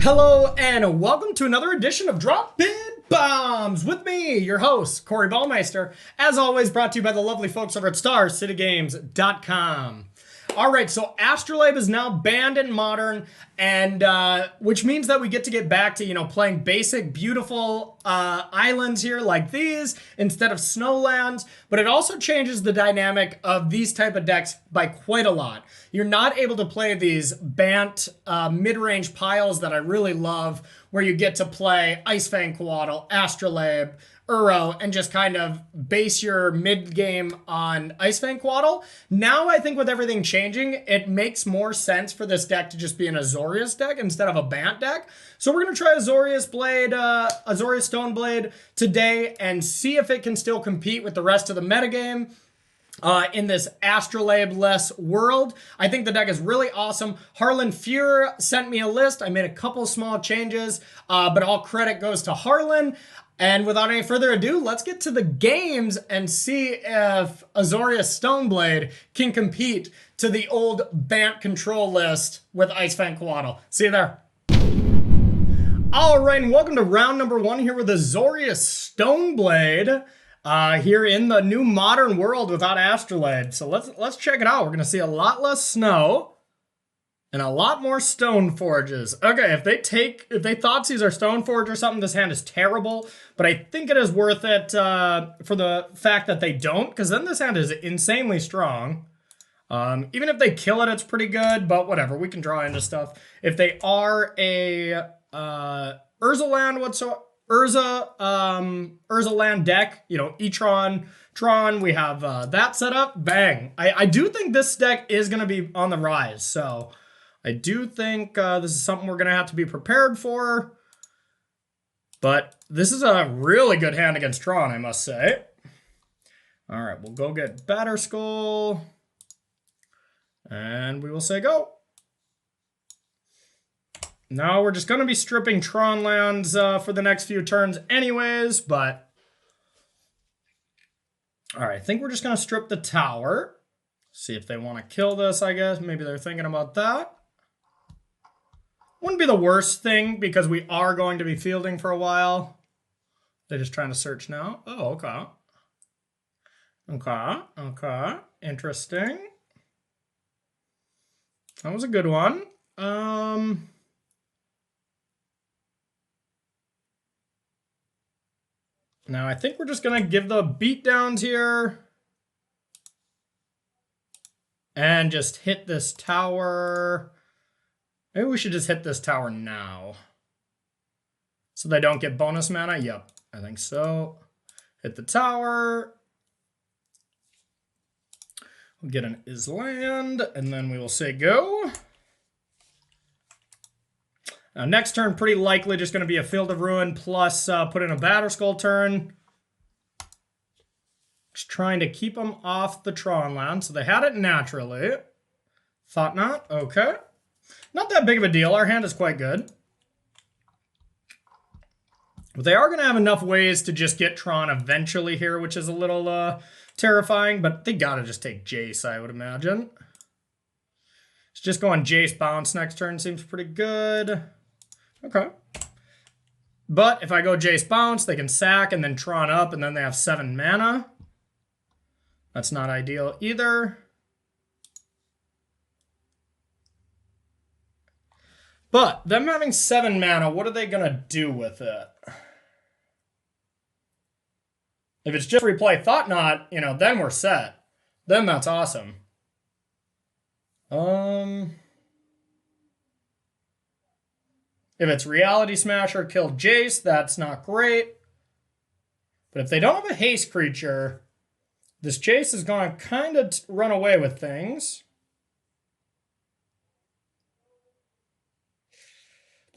Hello and welcome to another edition of Droppin Baums with me, your host, Corey Baumeister. As always, brought to you by the lovely folks over at StarCityGames.com. All right, so Astrolabe is now banned in Modern, and which means that we get to get back to, playing basic, beautiful islands here like these instead of snowlands. But it also changes the dynamic of these type of decks by quite a lot. You're not able to play these Bant mid-range piles that I really love, where you get to play Icefang Coatl, Astrolabe, Uro, and just kind of base your mid-game on Icefang Coatl. Now I think with everything changing, it makes more sense for this deck to just be an Azorius deck instead of a Bant deck. So we're going to try Azorius Stoneblade today and see if it can still compete with the rest of the metagame. In this Astrolabe-less world. I think the deck is really awesome. Harlan Fuhr sent me a list. I made a couple small changes, but all credit goes to Harlan. And without any further ado, let's get to the games and see if Azorius Stoneblade can compete to the old Bant control list with Icefang Coatl. See you there. All right, and welcome to round number one here with Azorius Stoneblade. Here in the new modern world without Astrolabe. So let's check it out. We're gonna see a lot less snow and a lot more stone forges. Okay, if they Thoughtseize our stone forge or something, this hand is terrible. But I think it is worth it for the fact that they don't, because then this hand is insanely strong. Even if they kill it, it's pretty good. But whatever, we can draw into stuff. If they are a Urza land whatsoever. Urza land deck, E-Tron, Tron, we have that set up. Bang. I do think this deck is going to be on the rise, so I do think this is something we're going to have to be prepared for. But this is a really good hand against Tron, I must say. All right, we'll go get Batterskull, and we will say go. Now we're just going to be stripping Tron lands for the next few turns anyways, but... Alright, I think we're just going to strip the tower. See if they want to kill this, I guess. Maybe they're thinking about that. Wouldn't be the worst thing, because we are going to be fielding for a while. They're just trying to search now. Oh, okay. Okay. Interesting. That was a good one. Now, I think we're just going to give the beatdowns here. And just hit this tower. Maybe we should just hit this tower now. So they don't get bonus mana? Yep, I think so. Hit the tower. We'll get an Island, and then we will say go. Now, next turn, pretty likely just going to be a Field of Ruin plus put in a Batterskull turn. Just trying to keep them off the Tron land. So they had it naturally. Thought not. Okay. Not that big of a deal. Our hand is quite good. But they are going to have enough ways to just get Tron eventually here, which is a little terrifying. But they got to just take Jace, I would imagine. It's just going Jace Bounce next turn seems pretty good. Okay. But if I go Jace Bounce, they can sack and then Tron up, and then they have 7 mana. That's not ideal either. But them having 7 mana, what are they going to do with it? If it's just replay Thought Knot, then we're set. Then that's awesome. If it's Reality Smasher, kill Jace, that's not great. But if they don't have a haste creature, this Jace is going to kind of run away with things.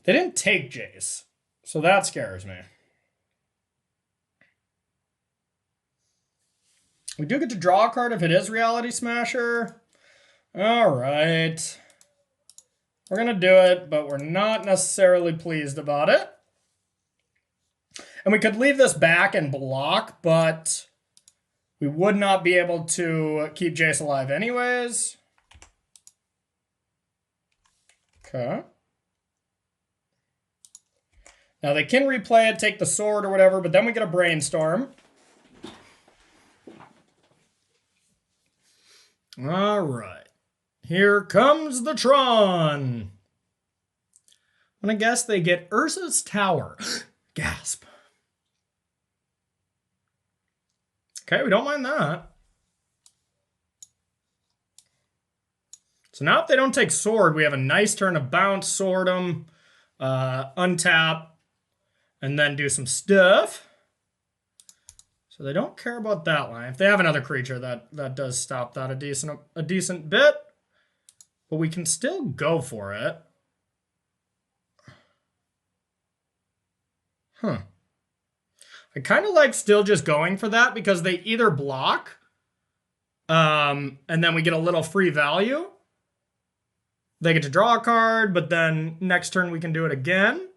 They didn't take Jace, so that scares me. We do get to draw a card if it is Reality Smasher. All right. We're going to do it, but we're not necessarily pleased about it. And we could leave this back and block, but we would not be able to keep Jace alive anyways. Okay. Now they can replay it, take the sword or whatever, but then we get a brainstorm. All right. Here comes the Tron. I'm going to guess they get Urza's Tower. Gasp. Okay, we don't mind that. So now if they don't take sword, we have a nice turn of bounce, sword them, untap, and then do some stuff. So they don't care about that line. If they have another creature, that does stop that a decent bit. But we can still go for it. Huh. I kind of like still just going for that because they either block, and then we get a little free value. They get to draw a card, but then next turn we can do it again.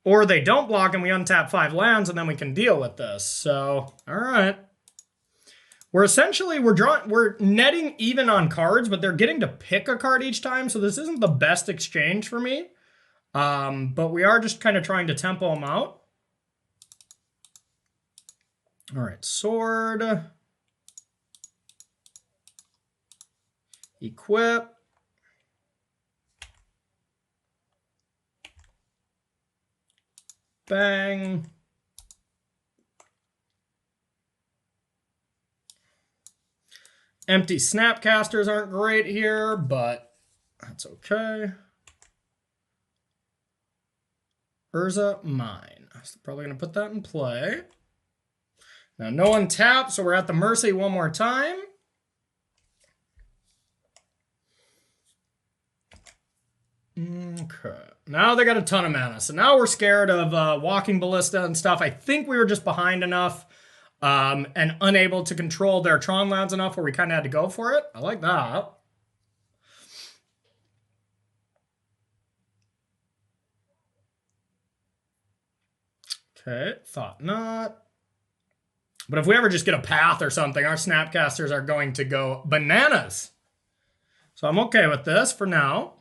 Or they don't block and we untap 5 lands and then we can deal with this. So, all right. We're netting even on cards, but they're getting to pick a card each time. So this isn't the best exchange for me. But we are just kind of trying to tempo them out. All right, sword. Equip. Bang. Empty Snapcasters aren't great here, but that's okay. Urza, mine. So probably going to put that in play. Now, no one taps, so we're at the mercy one more time. Okay. Now they got a ton of mana. So now we're scared of Walking Ballista and stuff. I think we were just behind enough and unable to control their Tron lands enough where we kind of had to go for it. I like that. Okay, thought not. But if we ever just get a path or something, our Snapcasters are going to go bananas. So I'm okay with this for now.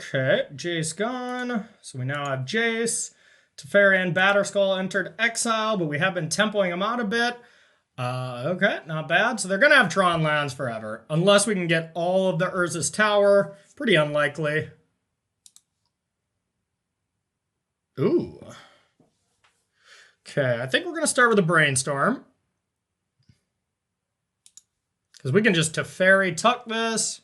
Okay, Jace gone. So we now have Jace. Teferi and Batterskull entered exile, but we have been tempoing them out a bit. Okay, not bad. So they're going to have Tron lands forever. Unless we can get all of the Urza's Tower. Pretty unlikely. Ooh. Okay, I think we're going to start with a brainstorm. Because we can just Teferi tuck this.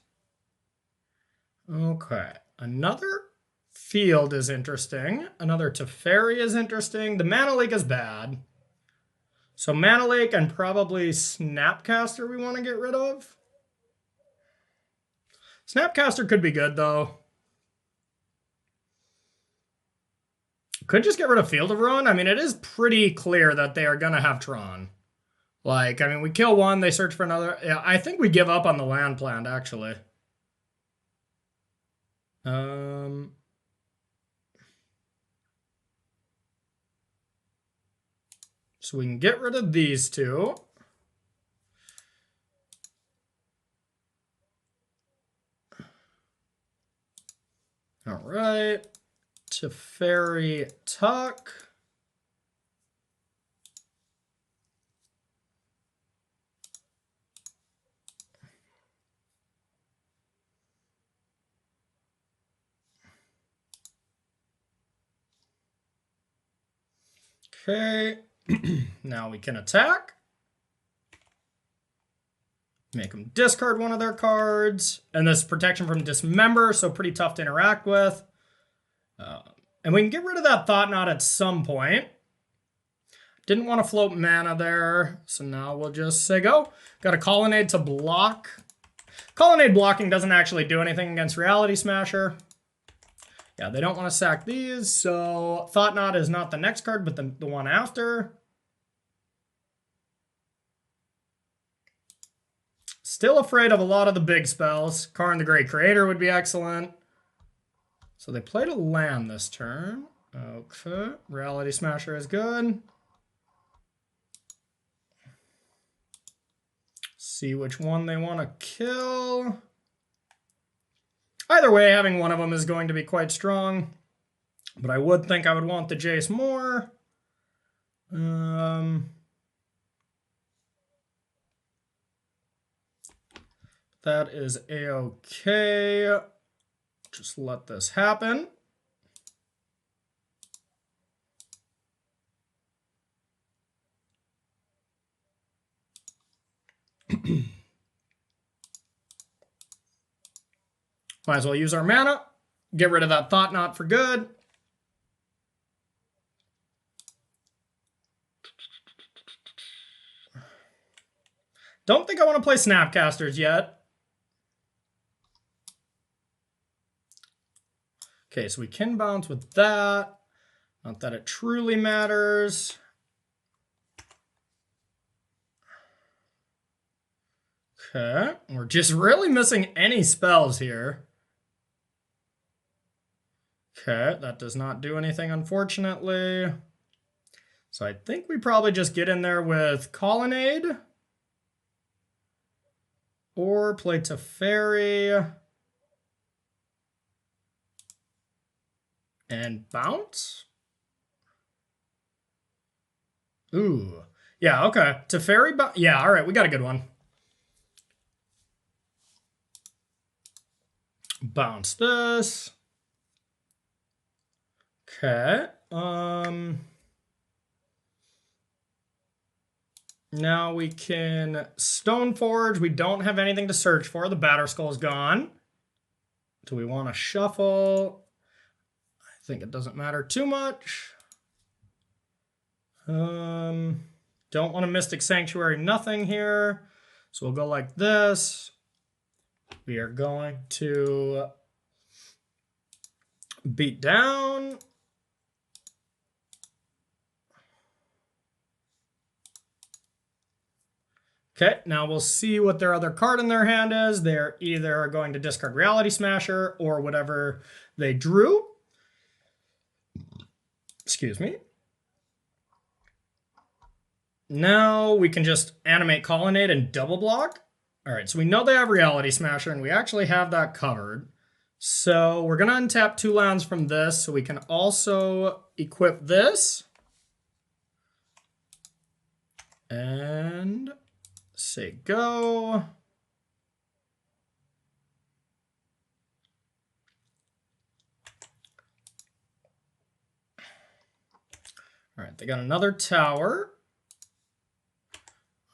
Okay. Another field is interesting. Another Teferi is interesting. The Mana Leak is bad. So Mana Leak and probably Snapcaster we want to get rid of. Snapcaster could be good, though. Could just get rid of Field of Ruin. I mean, it is pretty clear that they are going to have Tron. Like, I mean, we kill one, they search for another. Yeah, I think we give up on the land plan, actually. So we can get rid of these two. All right. Teferi tuck. Okay, now we can attack. Make them discard one of their cards. And this protection from Dismember, so pretty tough to interact with. And we can get rid of that Thought Knot at some point. Didn't want to float mana there, so now we'll just say go. Got a Colonnade to block. Colonnade blocking doesn't actually do anything against Reality Smasher. Yeah, they don't want to sack these, so Thought Knot is not the next card, but the one after. Still afraid of a lot of the big spells. Karn the Great Creator would be excellent. So they played a land this turn. Okay, Reality Smasher is good. See which one they want to kill. Either way, having one of them is going to be quite strong. But I would think I would want the Jace more. That is a-okay. Just let this happen. Might as well use our mana. Get rid of that Thought Knot for good. Don't think I want to play Snapcasters yet. Okay, so we can bounce with that. Not that it truly matters. Okay, we're just really missing any spells here. Okay, that does not do anything, unfortunately. So I think we probably just get in there with Colonnade. Or play Teferi. And bounce? Ooh. Yeah, okay. Teferi, yeah, all right, we got a good one. Bounce this. Okay. Now we can Stoneforge. We don't have anything to search for. The Batterskull's gone. Do we want to shuffle? I think it doesn't matter too much. Don't want a Mystic Sanctuary, nothing here. So we'll go like this. We are going to beat down. Okay, now we'll see what their other card in their hand is. They're either going to discard Reality Smasher or whatever they drew. Excuse me. Now we can just animate Colonnade and double block. All right, so we know they have Reality Smasher, and we actually have that covered. So we're going to untap 2 lands from this, so we can also equip this. And say go. All right, they got another tower.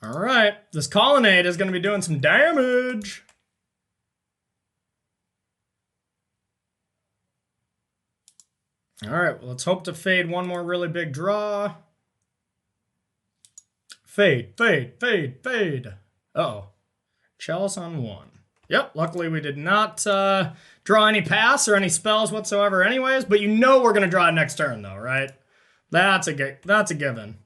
All right, this Colonnade is going to be doing some damage. All right, well, let's hope to fade one more really big draw. Fade, fade, fade, fade. Uh-oh. Chalice on 1. Yep, luckily we did not draw any pass or any spells whatsoever anyways, but you know we're going to draw it next turn though, right? That's a given.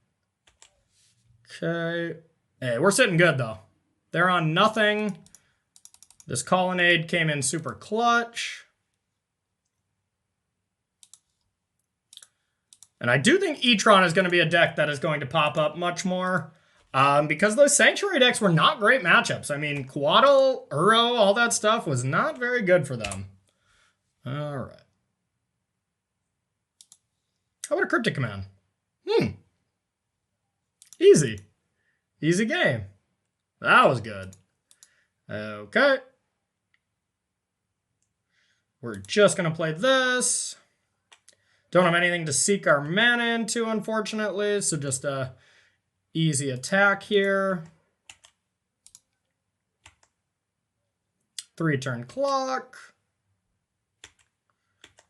Okay. Hey, we're sitting good though. They're on nothing. This Colonnade came in super clutch. And I do think E-Tron is going to be a deck that is going to pop up much more. Because those Sanctuary decks were not great matchups. I mean, Quaddle, Uro, all that stuff was not very good for them. All right. How about a Cryptic Command? Easy. Easy game. That was good. Okay. We're just going to play this. Don't have anything to seek our mana into, unfortunately, so just a easy attack here. 3-turn clock.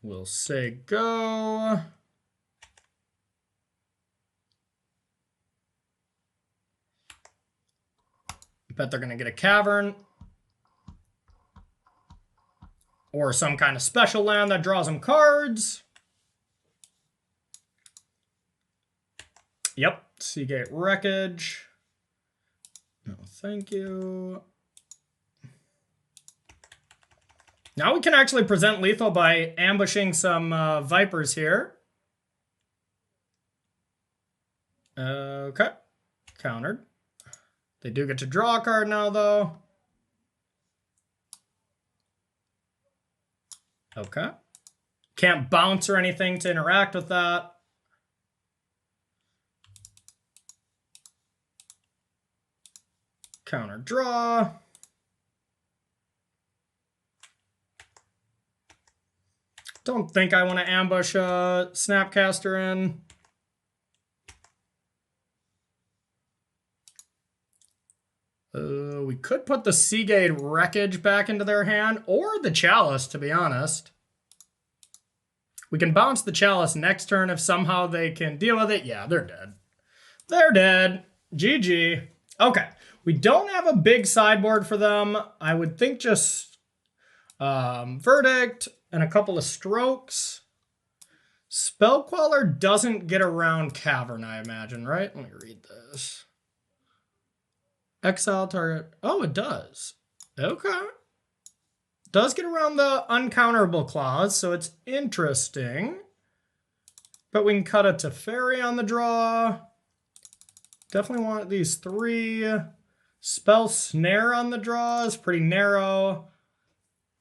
We'll say go. Bet they're going to get a Cavern. Or some kind of special land that draws them cards. Yep, Seagate Wreckage. No, thank you. Now we can actually present lethal by ambushing some Vipers here. Okay, countered. They do get to draw a card now, though. Okay. Can't bounce or anything to interact with that. Counter draw. Don't think I want to ambush a Snapcaster in. We could put the Seagate Wreckage back into their hand, or the Chalice, to be honest. We can bounce the Chalice next turn if somehow they can deal with it. Yeah, they're dead. They're dead. GG. Okay. We don't have a big sideboard for them. I would think just Verdict and a couple of Strokes. Spellqueller doesn't get around Cavern, I imagine, right? Let me read this. Exile target. Oh, it does. Okay. Does get around the uncounterable clause, so it's interesting. But we can cut a Teferi on the draw. Definitely want these 3. Spell Snare on the draw is pretty narrow.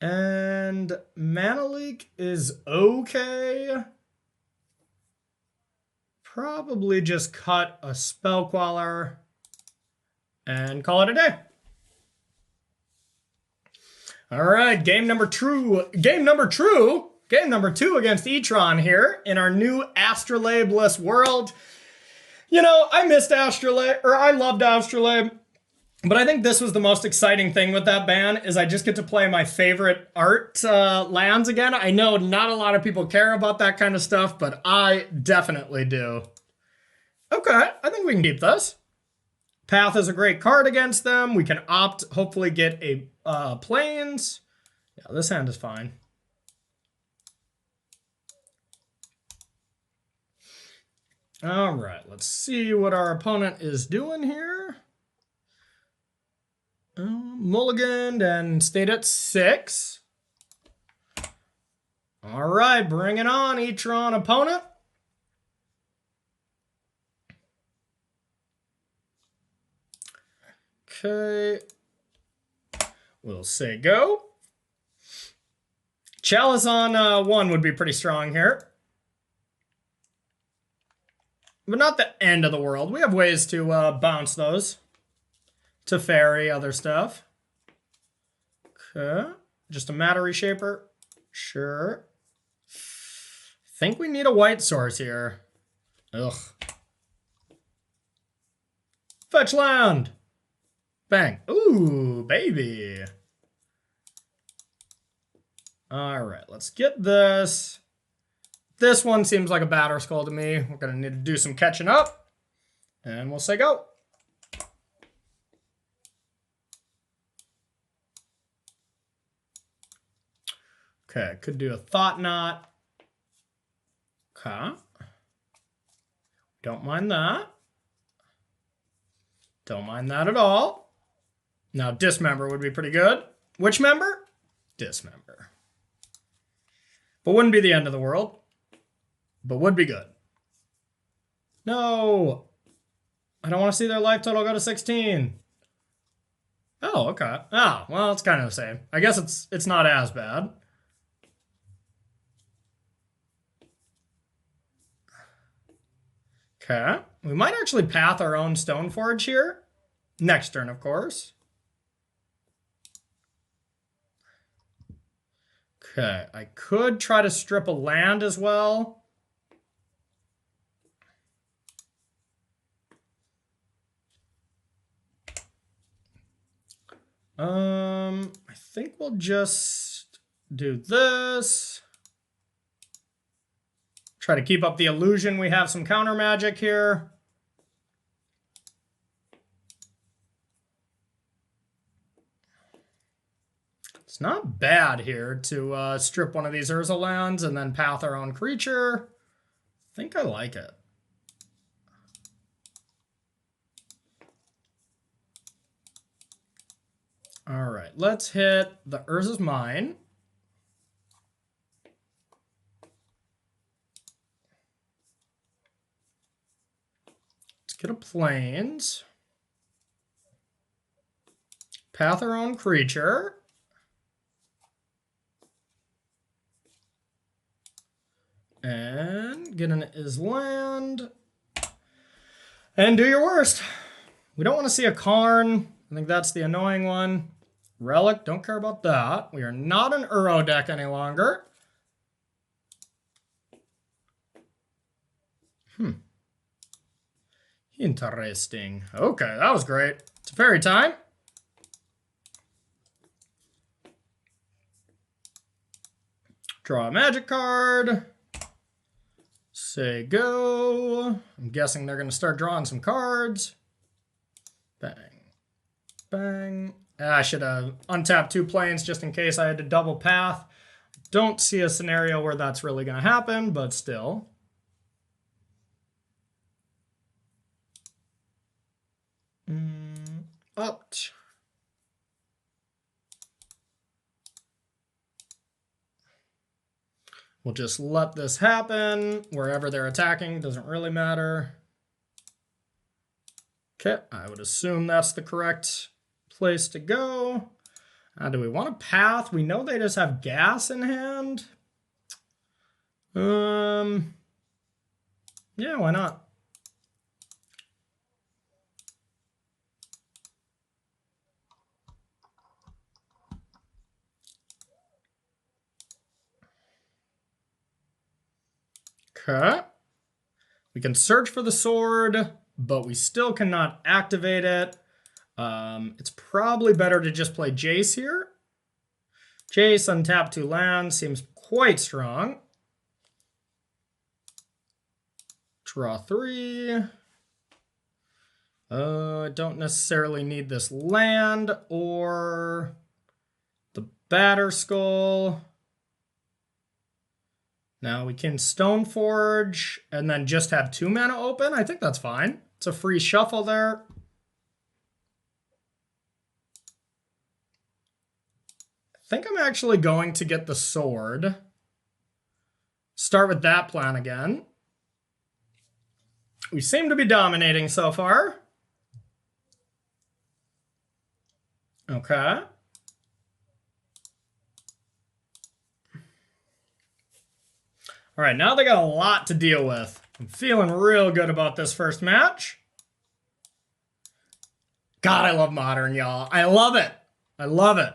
And Mana Leak is okay. Probably just cut a Spellqueller and call it a day. All right, game number 2 against E-Tron here in our new Astrolabe-less world. You know, I missed Astrolabe, or I loved Astrolabe, but I think this was the most exciting thing with that ban is I just get to play my favorite art lands again. I know not a lot of people care about that kind of stuff, but I definitely do. Okay, I think we can keep this. Path is a great card against them. We can opt, hopefully get a Plains. Yeah, this hand is fine. All right, let's see what our opponent is doing here. Mulliganed and stayed at 6. All right, bring it on, E-Tron opponent. Okay. We'll say go. Chalice on 1 would be pretty strong here. But not the end of the world. We have ways to bounce those. Teferi, other stuff. Okay. Just a matter reshaper. Sure. Think we need a white source here. Ugh. Fetch land. Bang. Ooh, baby. All right, let's get this. This one seems like a batter skull to me. We're going to need to do some catching up. And we'll say go. Okay, could do a Thought Knot. Okay. Don't mind that. Don't mind that at all. Now, Dismember would be pretty good. Which member? Dismember. But wouldn't be the end of the world. But would be good. No. I don't want to see their life total go to 16. Oh, okay. Oh, well, it's kind of the same. I guess it's not as bad. Okay. We might actually path our own Stoneforge here. Next turn, of course. Okay. I could try to strip a land as well. I think we'll just do this. Try to keep up the illusion we have some counter magic here. It's not bad here to strip one of these Urza lands and then path our own creature. I think I like it. All right, let's hit the Urza's Mine. Let's get a Plains. Path our own creature. And get in his land. And do your worst. We don't want to see a Karn. I think that's the annoying one. Relic, don't care about that. We are not an Uro deck any longer. Interesting. Okay, that was great. It's fairy time. Draw a magic card. Say go. I'm guessing they're going to start drawing some cards. Bang. Bang. I should have untapped 2 planes just in case I had to double path. Don't see a scenario where that's really going to happen, but still. Up. We'll just let this happen. Wherever they're attacking, doesn't really matter. Okay, I would assume that's the correct place to go. Do we want a path? We know they just have gas in hand. Yeah, why not? Okay. We can search for the sword, but we still cannot activate it. It's probably better to just play Jace here. Jace, untap 2 lands, seems quite strong. Draw 3. I don't necessarily need this land or the Batter Skull. Now we can Stoneforge and then just have 2 mana open. I think that's fine. It's a free shuffle there. I think I'm actually going to get the sword. Start with that plan again. We seem to be dominating so far. Okay. All right, now they got a lot to deal with. I'm feeling real good about this first match. God, I love Modern, y'all. I love it. I love it.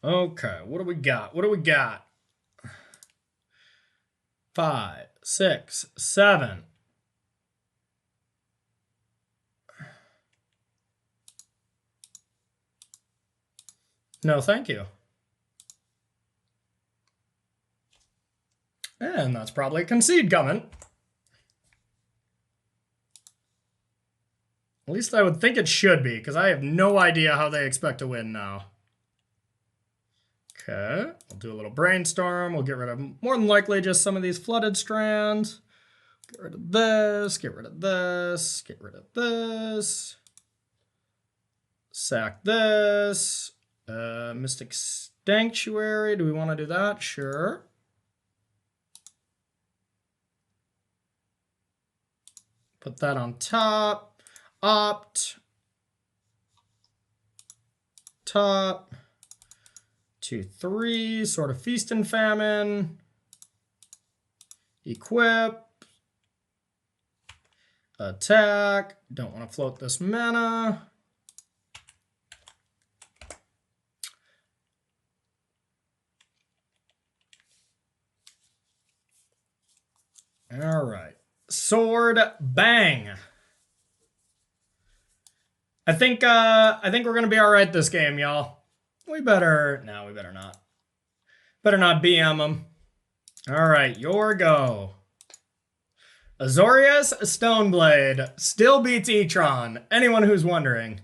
Okay, what do we got? What do we got? 5, 6, 7. No, thank you. And that's probably a concede coming. At least I would think it should be, because I have no idea how they expect to win now. Okay, we'll do a little brainstorm. We'll get rid of, more than likely, just some of these flooded strands. Get rid of this, get rid of this, get rid of this. Sack this. Mystic Sanctuary, do we want to do that? Sure. Put that on top. Opt. Top. 2, 3. Sort of Feast and Famine. Equip. Attack. Don't want to float this mana. All right. Sword, bang. I think we're gonna be all right this game, y'all. We better not. Better not BM them. All right, your go. Azorius Stoneblade still beats E-Tron. Anyone who's wondering.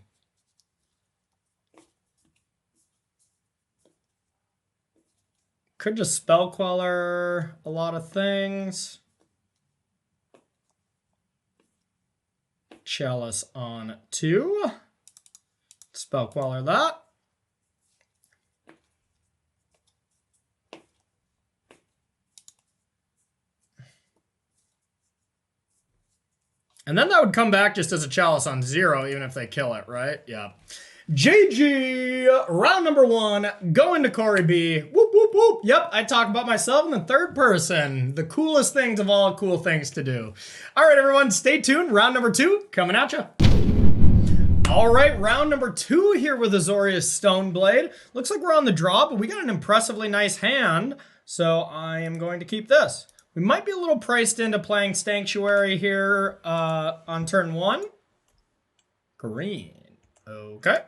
Could just spell queller a lot of things. Chalice on 2. Spell queller that. And then that would come back just as a Chalice on 0, even if they kill it, right? Yeah. GG! Round number 1, going to Corey B. Whoop, whoop, whoop. Yep, I talk about myself in the third person. The coolest things of all cool things to do. All right, everyone, stay tuned. Round number 2, coming at you. All right, round number 2 here with Azorius Stoneblade. Looks like we're on the draw, but we got an impressively nice hand, so I am going to keep this. We might be a little priced into playing Sanctuary here on turn 1. Green. Okay.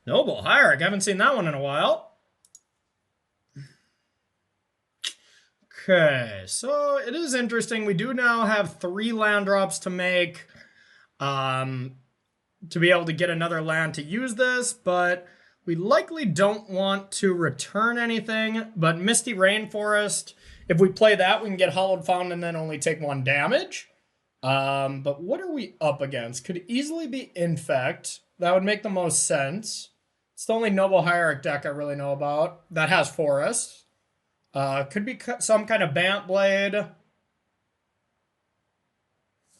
Noble Hierarch. I haven't seen that one in a while. Okay, so it is interesting. We do now have 3 land drops to make to be able to get another land to use this, but we likely don't want to return anything. But Misty Rainforest, if we play that, we can get Hallowed Fountain and then only take 1 damage. But what are we up against? Could easily be Infect. That would make the most sense. It's the only Noble Hierarch deck I really know about that has Forest. Could be some kind of Bant Blade.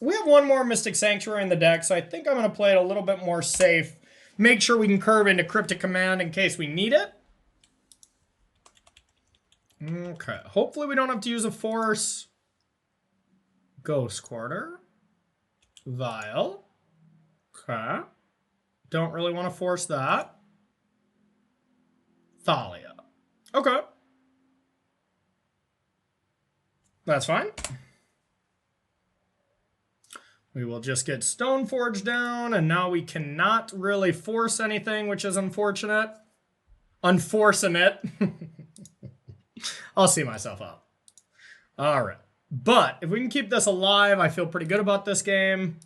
We have 1 more Mystic Sanctuary in the deck, so I think I'm going to play it a little bit more safe. Make sure we can curve into Cryptic Command in case we need it. Okay, hopefully we don't have to use a Force. Ghost Quarter. Vial. Okay. Don't really want to force that. Thalia. Okay. That's fine. We will just get Stoneforge down, and now we cannot really force anything, which is unfortunate. Unfortunate. I'll see myself out. All right. But if we can keep this alive, I feel pretty good about this game.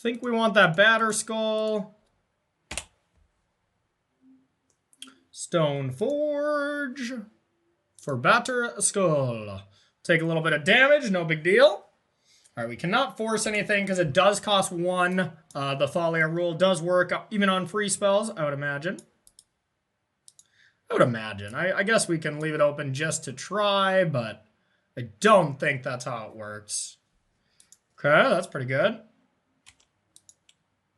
Think we want that Batter Skull. Stoneforge for Batter Skull. Take a little bit of damage, no big deal. All right, we cannot force anything because it does cost 1. The Thalia rule does work even on free spells, I would imagine. I guess we can leave it open just to try, but I don't think that's how it works. Okay, that's pretty good.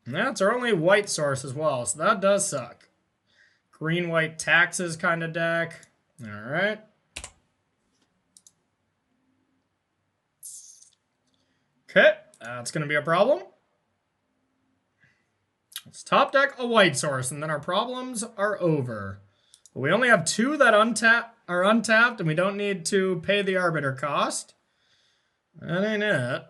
And that's our only white source as well, so that does suck. Green-white taxes kind of deck. All right. Okay, that's going to be a problem. Let's top deck a white source, and then our problems are over. But we only have 2 that are untapped, and we don't need to pay the Arbiter cost. That ain't it.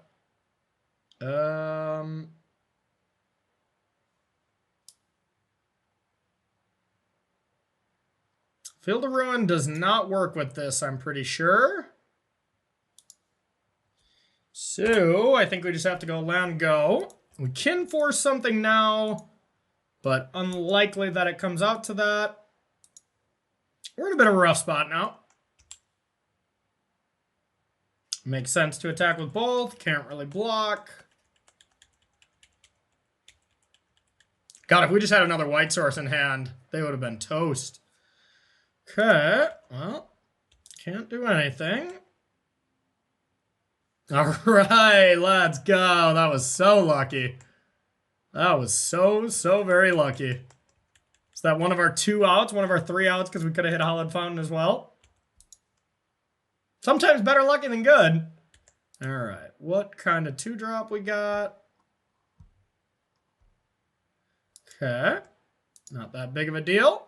Field of Ruin does not work with this, I'm pretty sure. So, I think we just have to go land go. We can force something now, but unlikely that it comes out to that. We're in a bit of a rough spot now. Makes sense to attack with both. Can't really block. God, if we just had another white source in hand, they would have been toast. Okay, well, can't do anything. All right, let's go. That was so lucky. That was so very lucky. Is that one of our 2 outs, one of our 3 outs, because we could have hit a Hallowed Fountain as well? Sometimes better lucky than good. All right, what kind of 2-drop we got? Okay, not that big of a deal.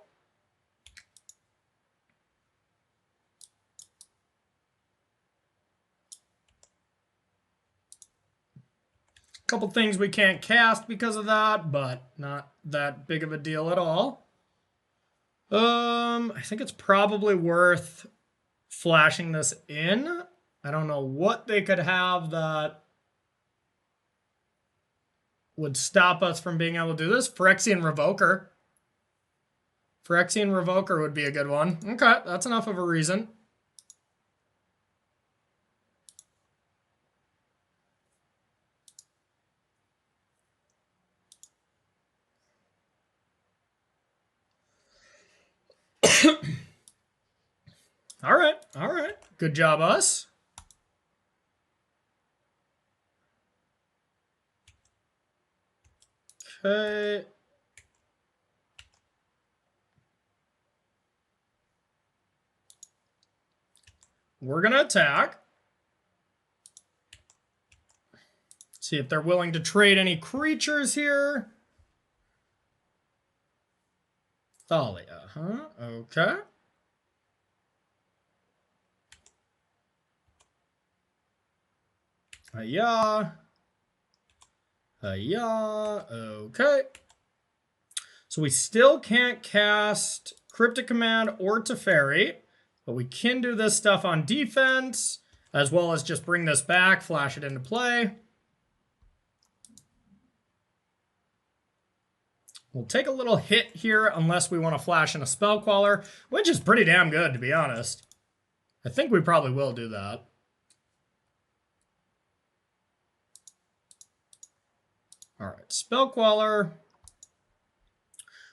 Couple things we can't cast because of that, but not that big of a deal at all. I think it's probably worth flashing this in. I don't know what they could have that would stop us from being able to do this. Phyrexian Revoker. Phyrexian Revoker would be a good one. Okay, that's enough of a reason. All right. Good job, us. Okay. We're going to attack. See if they're willing to trade any creatures here. Thalia, huh? Okay. Hiya. Hiya. Okay. So we still can't cast Cryptic Command or Teferi, but we can do this stuff on defense, as well as just bring this back, flash it into play. We'll take a little hit here unless we want to flash in a Spell Queller, which is pretty damn good, to be honest. I think we probably will do that. All right, Spell Queller.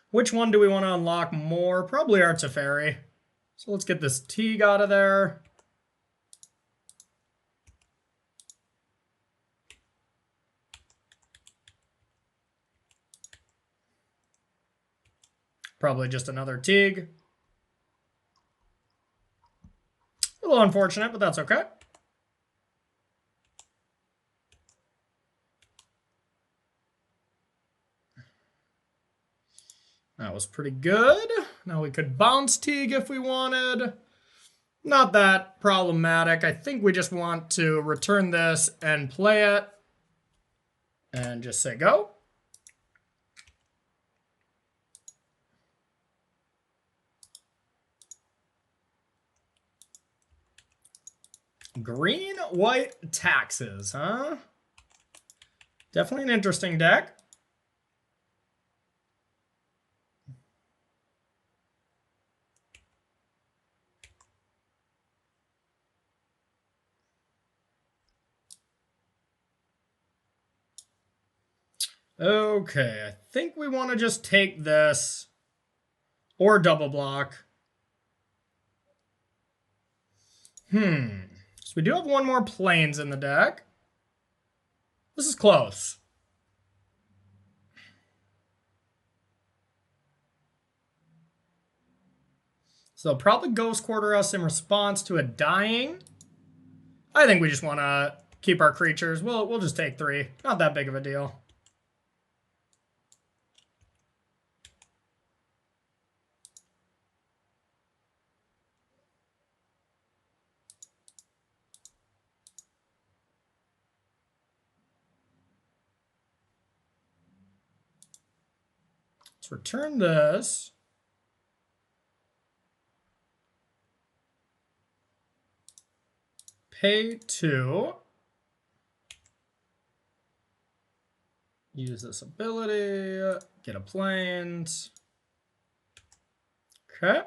Which one do we want to unlock more? Probably our Teferi. So let's get this Teague out of there. Probably just another Teague. A little unfortunate, but that's okay. That was pretty good. Now we could bounce Teague if we wanted. Not that problematic. I think we just want to return this and play it. And just say go. Green, white, taxes, huh? Definitely an interesting deck. Okay, I think we want to just take this or double block. So we do have one more planes in the deck. This is close. So they'll probably Ghost Quarter us in response to a dying. I think we just want to keep our creatures. We'll just take 3. Not that big of a deal. Let's return this. Pay 2. Use this ability. Get a planes. Okay.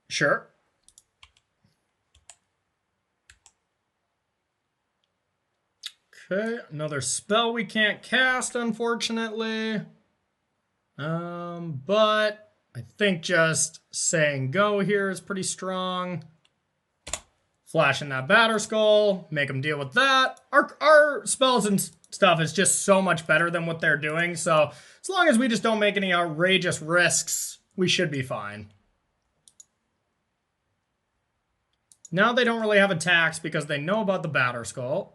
Sure. Okay, another spell we can't cast, unfortunately. But I think just saying go here is pretty strong. Flashing that Batter Skull, make them deal with that. Our spells and stuff is just so much better than what they're doing, so as long as we just don't make any outrageous risks, we should be fine. Now they don't really have attacks because they know about the Batter Skull.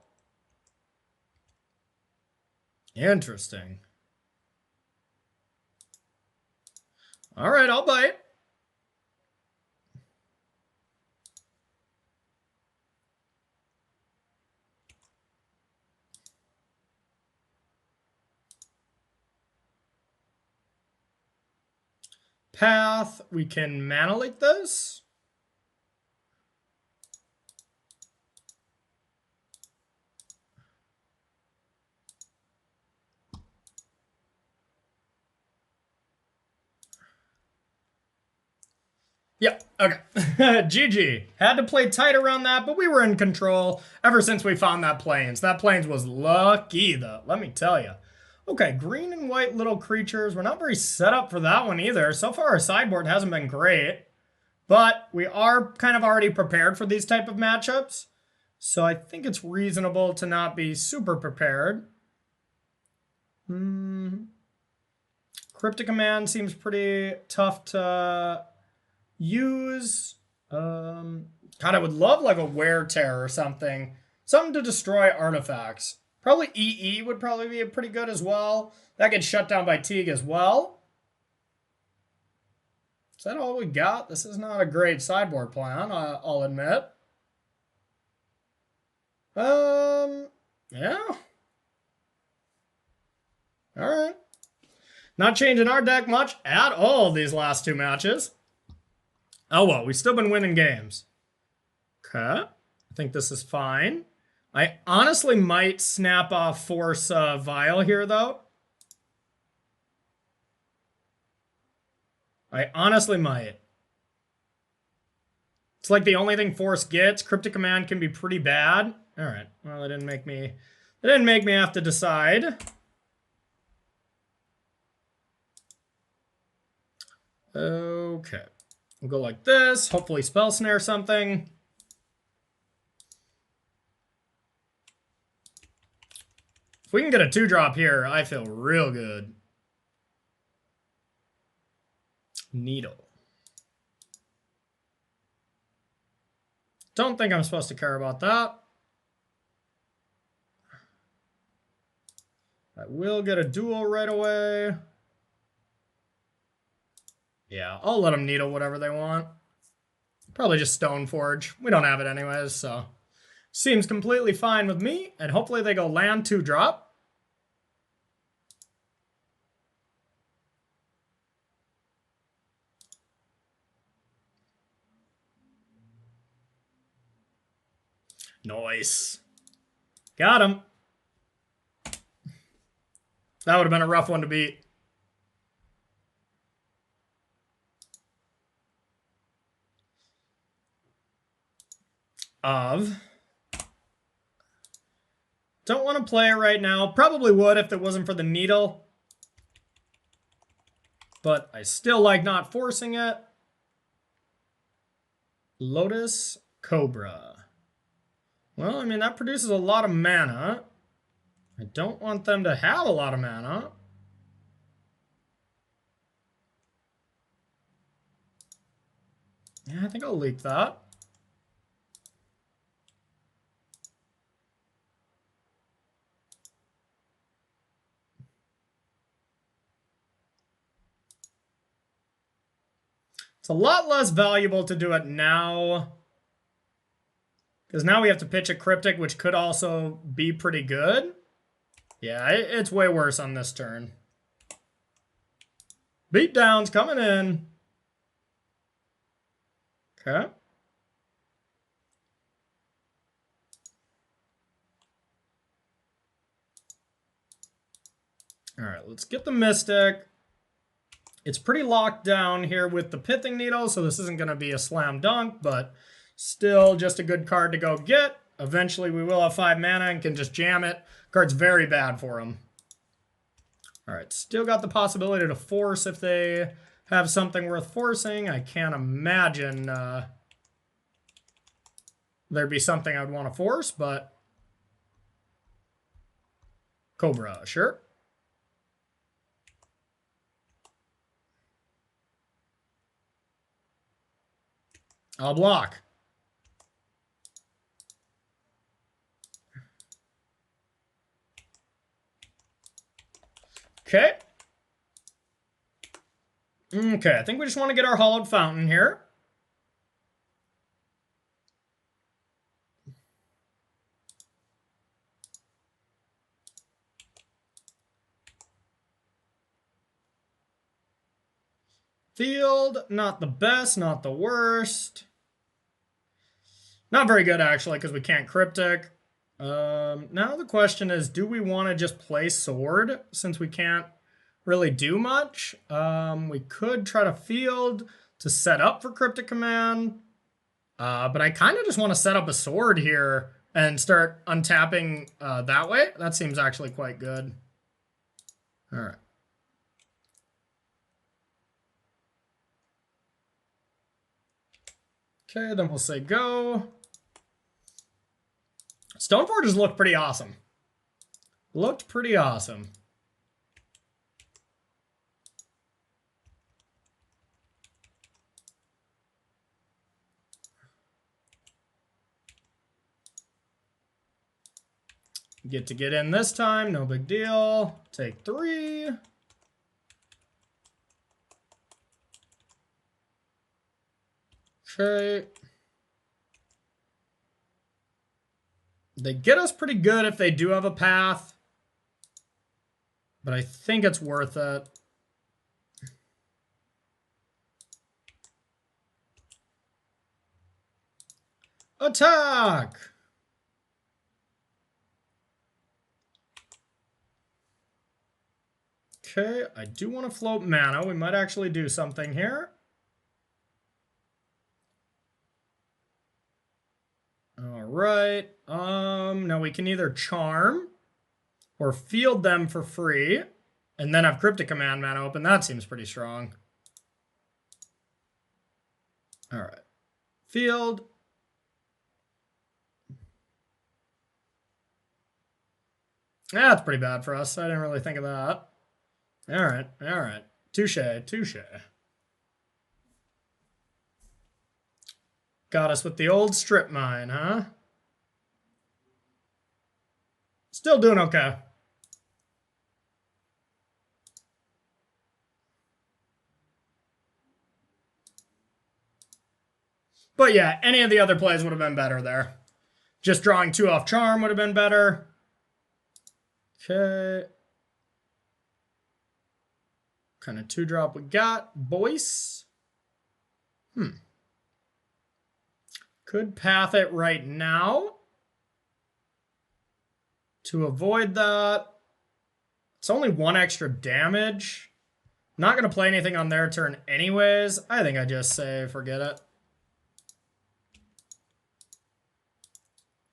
Interesting. All right, I'll bite. Path, we can mana leak this. Yep, okay. GG. Had to play tight around that, but we were in control ever since we found that plains. That plains was lucky, though, let me tell you. Okay, green and white little creatures. We're not very set up for that one either. So far, our sideboard hasn't been great, but we are kind of already prepared for these type of matchups. So I think it's reasonable to not be super prepared. Cryptic Command seems pretty tough to use. God, I would love like a Wear Tear or something. Something to destroy artifacts. Probably EE would probably be pretty good as well. That gets shut down by Teague as well. Is that all we got? This is not a great sideboard plan, I'll admit. Yeah. Alright. Not changing our deck much at all these last two matches. Oh well, we've still been winning games. Okay. I think this is fine. I honestly might snap off Force Vial here, though. I honestly might. It's like the only thing Force gets. Cryptic Command can be pretty bad. All right. Well, it didn't make me have to decide. Okay. We'll go like this. Hopefully Spell Snare something. If we can get a 2-drop here, I feel real good. Needle. Don't think I'm supposed to care about that. I will get a duel right away. Yeah, I'll let them needle whatever they want. Probably just Stoneforge. We don't have it anyways, so seems completely fine with me. And hopefully they go land 2-drop. Nice. Got him. That would have been a rough one to beat. Don't want to play it right now. Probably would if it wasn't for the needle. But I still like not forcing it. Lotus Cobra. Well, I mean, that produces a lot of mana. I don't want them to have a lot of mana. Yeah, I think I'll leak that. It's a lot less valuable to do it now. Because now we have to pitch a Cryptic, which could also be pretty good. Yeah, it's way worse on this turn. Beatdowns coming in. Okay. All right, let's get the Mystic. It's pretty locked down here with the Pithing Needle, so this isn't going to be a slam dunk, but still just a good card to go get. Eventually we will have 5 mana and can just jam it. Card's very bad for him. All right, still got the possibility to force if they have something worth forcing. I can't imagine there'd be something I'd want to force, but Cobra, sure. I'll block. Okay. Okay, I think we just want to get our Hollowed Fountain here. Field, not the best, not the worst. Not very good, actually, because we can't Cryptic. Now the question is, do we want to just play Sword, since we can't really do much? We could try to Field to set up for Cryptic Command. But I kind of just want to set up a Sword here and start untapping that way. That seems actually quite good. All right. Okay, then we'll say go. Stoneforges looked pretty awesome. Looked pretty awesome. Get to get in this time, no big deal. Take 3. Okay. They get us pretty good if they do have a path. But I think it's worth it. Attack! Okay, I do want to float mana. We might actually do something here. All right. Now we can either charm or field them for free and then have Cryptic Command mana open. That seems pretty strong. All right. Field. That's pretty bad for us. I didn't really think of that. All right. All right. Touche. Touche. Got us with the old strip mine, huh? Still doing okay. But yeah, any of the other plays would have been better there. Just drawing 2 off charm would have been better. Okay. Kind of 2-drop we got. Boyce. Could path it right now to avoid that. It's only 1 extra damage. Not going to play anything on their turn anyways. I think I just say forget it.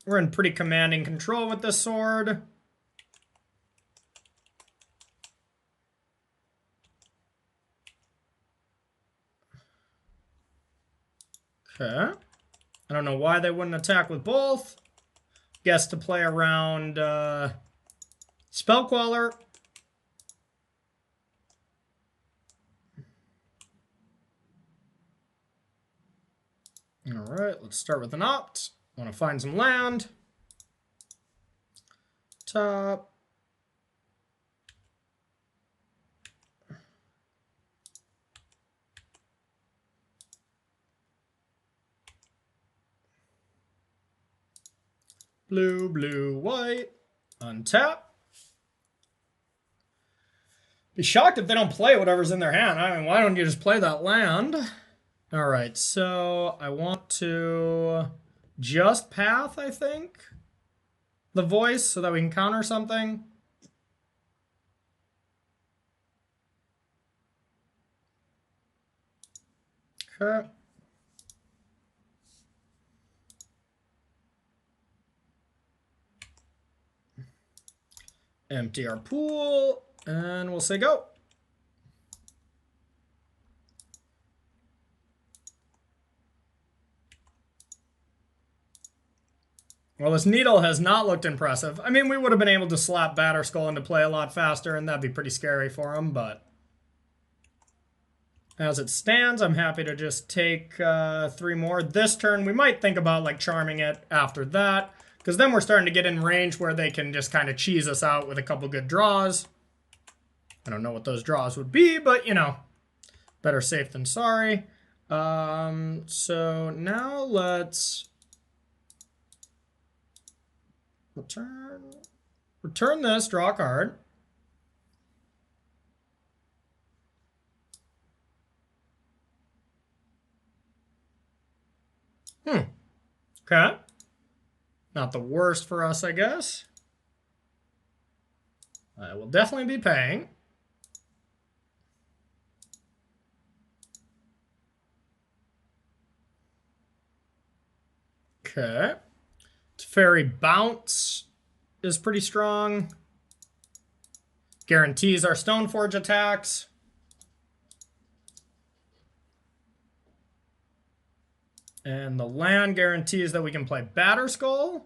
We're in pretty commanding control with this sword. Okay. I don't know why they wouldn't attack with both. Guess to play around Spellqueller. All right, let's start with an opt. Want to find some land. Top. Blue, blue, white. Untap. Be shocked if they don't play whatever's in their hand. I mean, why don't you just play that land? All right, so I want to just path, I think, the voice so that we can counter something. Okay. Empty our pool, and we'll say go. Well, this needle has not looked impressive. I mean, we would have been able to slap Batterskull into play a lot faster, and that'd be pretty scary for him, but as it stands, I'm happy to just take 3 more. This turn, we might think about like charming it after that, because then we're starting to get in range where they can just kind of cheese us out with a couple good draws. I don't know what those draws would be, but, you know, better safe than sorry. So now let's return this, draw a card. Okay. Not the worst for us, I guess. I will definitely be paying. Okay. Fairy Bounce is pretty strong. Guarantees our Stoneforge attacks. And the land guarantees that we can play Batterskull.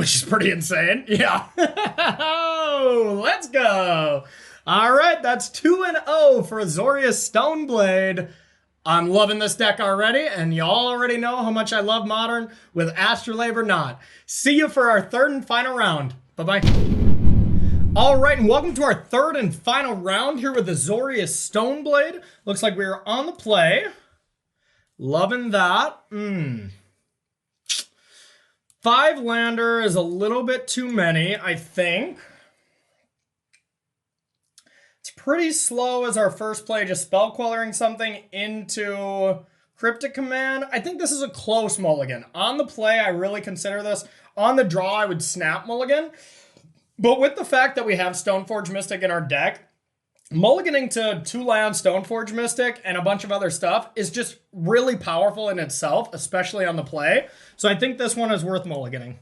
which is pretty insane. Yeah. Let's go. All right, that's 2-0 for Azorius Stoneblade. I'm loving this deck already, and y'all already know how much I love Modern with Astrolabe or not. See you for our third and final round. Bye-bye. All right, and welcome to our third and final round here with Azorius Stoneblade. Looks like we're on the play. Loving that. 5 lander is a little bit too many, I think. It's pretty slow as our first play, just spell quelling something into Cryptic Command. I think this is a close mulligan. On the play, I really consider this. On the draw, I would snap mulligan. But with the fact that we have Stoneforge Mystic in our deck, mulliganing to 2-land Stoneforge Mystic and a bunch of other stuff is just really powerful in itself, especially on the play. So I think this one is worth mulliganing.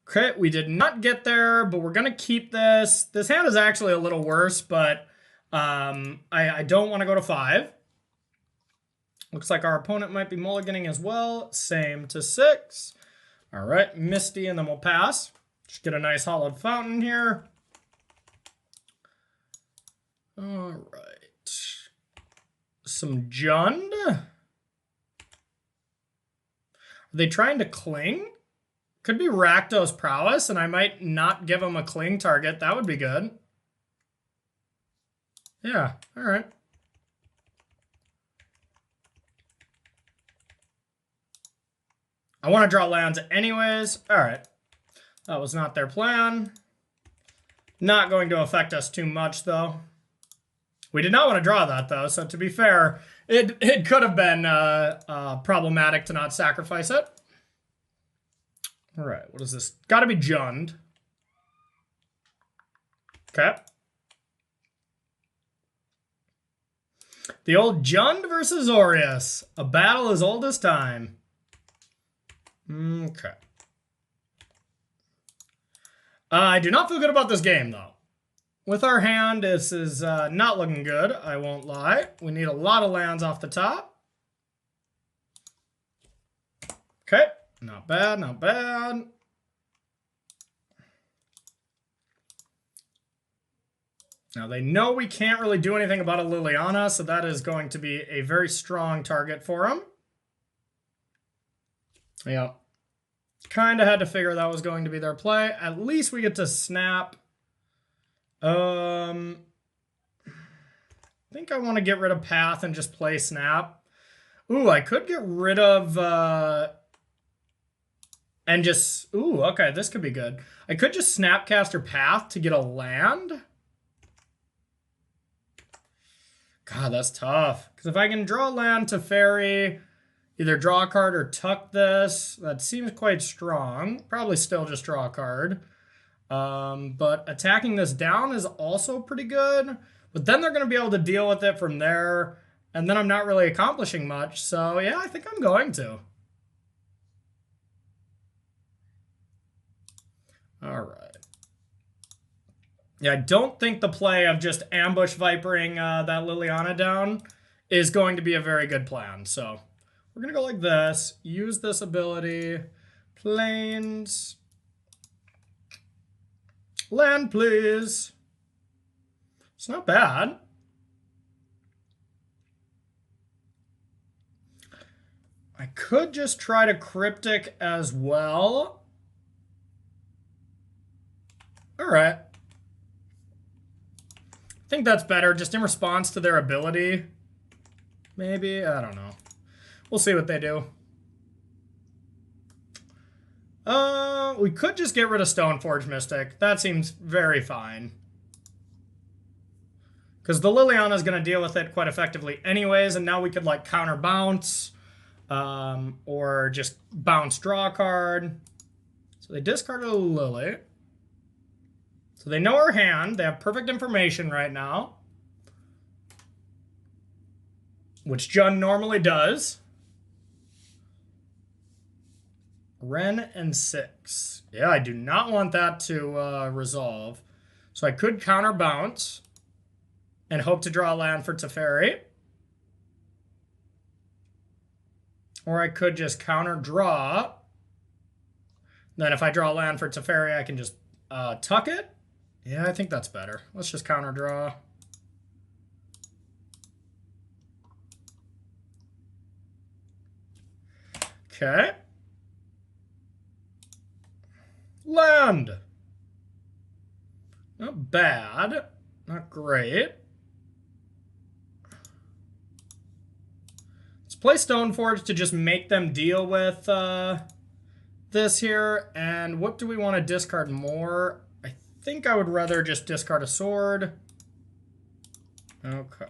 Okay, we did not get there, but we're going to keep this. This hand is actually a little worse, but I don't want to go to 5. Looks like our opponent might be mulliganing as well. Same to 6. All right, Misty, and then we'll pass. Just get a nice hollowed fountain here. All right. Some Jund. Are they trying to cling? Could be Rakdos Prowess, and I might not give him a cling target. That would be good. Yeah, all right. I want to draw lands anyways. All right. That was not their plan. Not going to affect us too much, though. We did not want to draw that, though, so to be fair, it could have been problematic to not sacrifice it. All right, what is this? Got to be Jund. Okay. The old Jund versus Azorius. A battle as old as time. Okay. I do not feel good about this game, though. With our hand, this is not looking good, I won't lie. We need a lot of lands off the top. Okay, not bad, not bad. Now, they know we can't really do anything about a Liliana, so that is going to be a very strong target for them. Yeah. Kind of had to figure that was going to be their play. At least we get to snap. I think I want to get rid of Path and just play Snap. Ooh, I could get rid of... and just... Ooh, okay, this could be good. I could just Snapcaster Path to get a land. God, that's tough. Because if I can draw land to Fairy, either draw a card or tuck this, that seems quite strong. Probably still just draw a card. But attacking this down is also pretty good. But then they're going to be able to deal with it from there. And then I'm not really accomplishing much. So, yeah, I think I'm going to. All right. Yeah, I don't think the play of just ambush vipering that Liliana down is going to be a very good plan. So, we're going to go like this. Use this ability. Plains. Land, please. It's not bad. I could just try to Cryptic as well. All right. I think that's better, just in response to their ability. Maybe, I don't know. We'll see what they do. We could just get rid of Stoneforge Mystic. That seems very fine. Because the Liliana is going to deal with it quite effectively anyways, and now we could like counter bounce, or just bounce draw a card. So they discarded a Lily. So they know our hand. They have perfect information right now. Which Jund normally does. Ren and 6. Yeah, I do not want that to resolve. So I could counter bounce and hope to draw a land for Teferi. Or I could just counter draw Then if I draw land for Teferi, I can just tuck it. Yeah, I think that's better. Let's just counter draw. Okay. Land. Not bad. Not great. Let's play Stoneforge to just make them deal with this here. And what do we want to discard more? I think I would rather just discard a sword. Okay.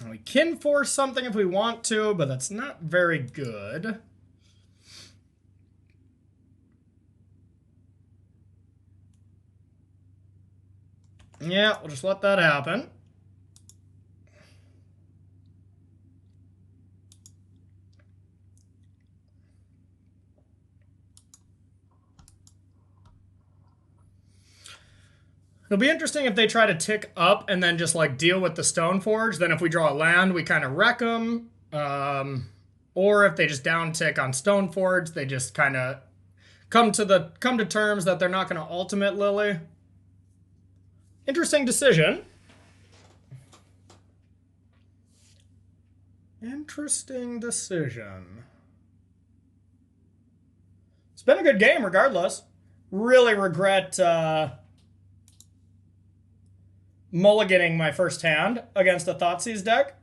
We can force something if we want to, but that's not very good. Yeah, we'll just let that happen. It'll be interesting if they try to tick up and then just like deal with the Stoneforge. Then if we draw a land, we kind of wreck them. Or if they just down tick on Stoneforge, they just kind of come to terms that they're not going to ultimate Lily. Interesting decision. Interesting decision. It's been a good game regardless. Really regret mulliganing my first hand against a Thoughtseize deck.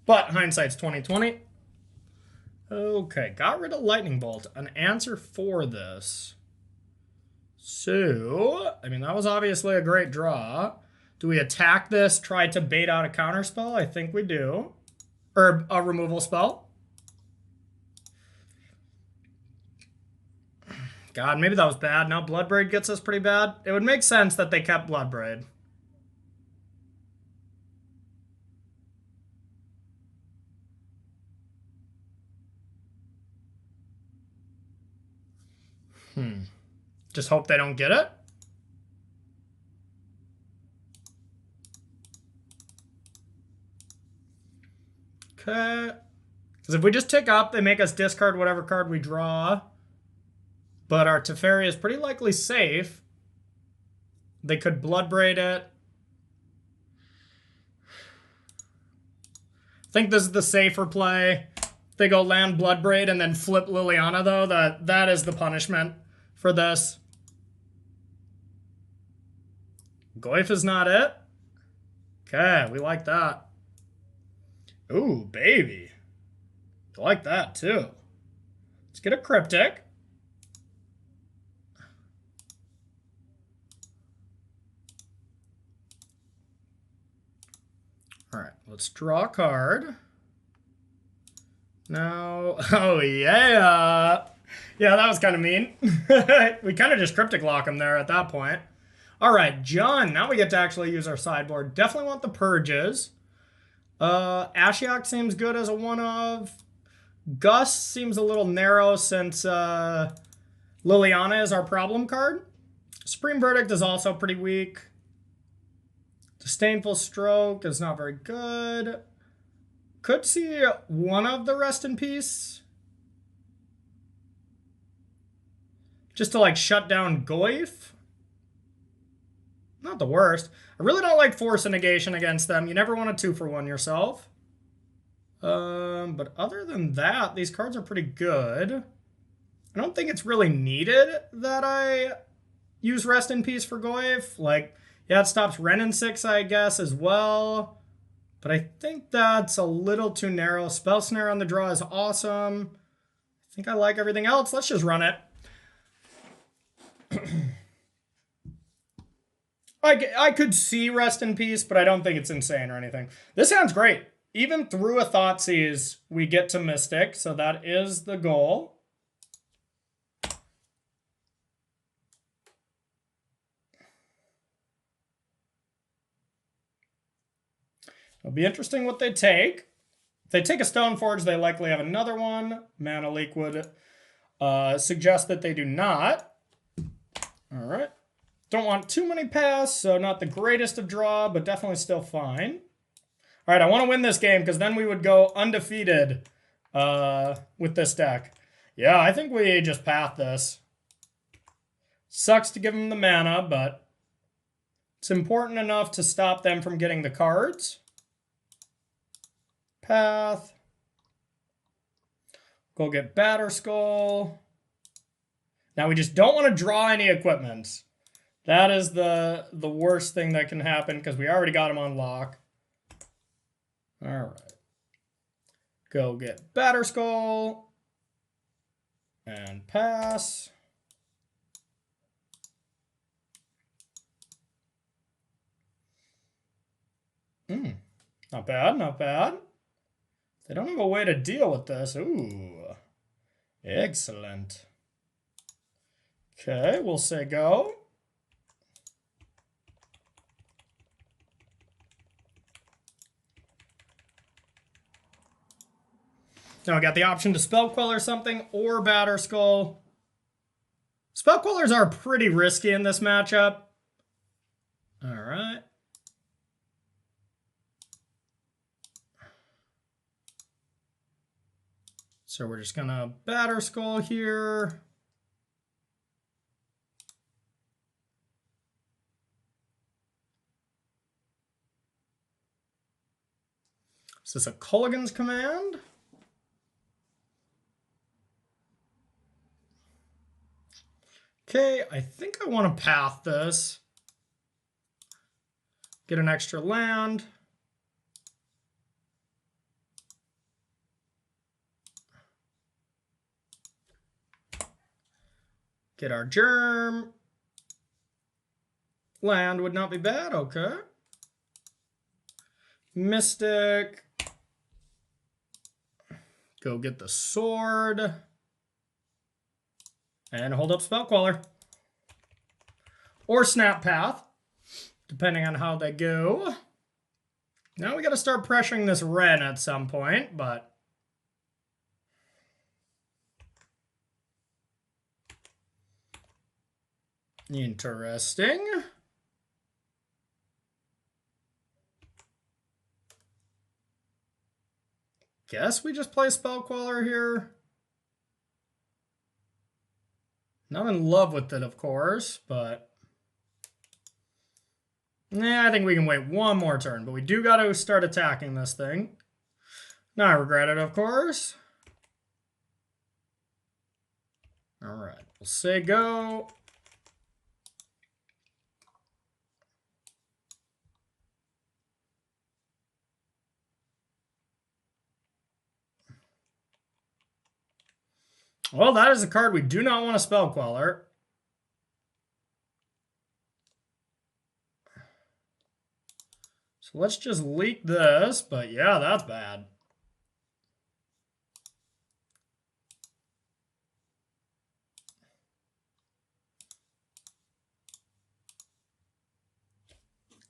But hindsight's 20/20. Okay, got rid of Lightning Bolt. An answer for this. So, I mean, that was obviously a great draw. Do we attack this, try to bait out a counter spell? I think we do. Or a removal spell. God, maybe that was bad. Now Bloodbraid gets us pretty bad. It would make sense that they kept Bloodbraid. Just hope they don't get it. Okay. Because if we just tick up, they make us discard whatever card we draw. But our Teferi is pretty likely safe. They could Bloodbraid it. I think this is the safer play. They go land Bloodbraid and then flip Liliana, though. That is the punishment for this. Goyf is not it. Okay, we like that. Ooh, baby. I like that, too. Let's get a Cryptic. All right, let's draw a card. Now, oh yeah. Yeah, that was kind of mean. We kind of just Cryptic lock him there at that point. All right, Jund. Now we get to actually use our sideboard. Definitely want the Purges. Ashiok seems good as a one-of. Gus seems a little narrow since Liliana is our problem card. Supreme Verdict is also pretty weak. Disdainful Stroke is not very good. Could see one of the Rest in Peace. Just to like shut down Goyf. Not the worst. I really don't like Force and Negation against them. You never want a 2-for-1 yourself. But other than that, these cards are pretty good. I don't think it's really needed that I use Rest in Peace for Goyf. Like, yeah, it stops Renin 6, I guess, as well. But I think that's a little too narrow. Spell Snare on the draw is awesome. I think I like everything else. Let's just run it. I could see Rest in Peace, but I don't think it's insane or anything. This sounds great. Even through a Thoughtseize, we get to Mystic, so that is the goal. It'll be interesting what they take. If they take a Stoneforge, they likely have another one. Mana Leak would suggest that they do not. All right. Don't want too many pass, so not the greatest of draw, but definitely still fine. All right, I want to win this game because then we would go undefeated with this deck. Yeah, I think we just path this. Sucks to give them the mana, but it's important enough to stop them from getting the cards. Path. Go get Batterskull. Now we just don't want to draw any equipment. That is the worst thing that can happen because we already got him on lock. All right. Go get Batterskull. And pass. Not bad, not bad. They don't have a way to deal with this. Ooh. Excellent. Okay, we'll say go. Now we got the option to Spell Queller something or Batterskull. Spell Quellers are pretty risky in this matchup. All right. So we're just gonna Batterskull here. Is this a Culligan's command? Okay, I think I want to path this. Get an extra land. Get our germ. Land would not be bad, okay. Mystic. Go get the sword. And hold up Spell Queller. Or Snap Path, depending on how they go. Now we got to start pressuring this red at some point, but... Interesting. Guess we just play Spell Queller here. Not in love with it, of course, but... Yeah, I think we can wait one more turn, but we do got to start attacking this thing. Now I regret it, of course. All right, we'll say go. Well, that is a card we do not want to Spell Queller. So let's just leak this, but yeah, that's bad.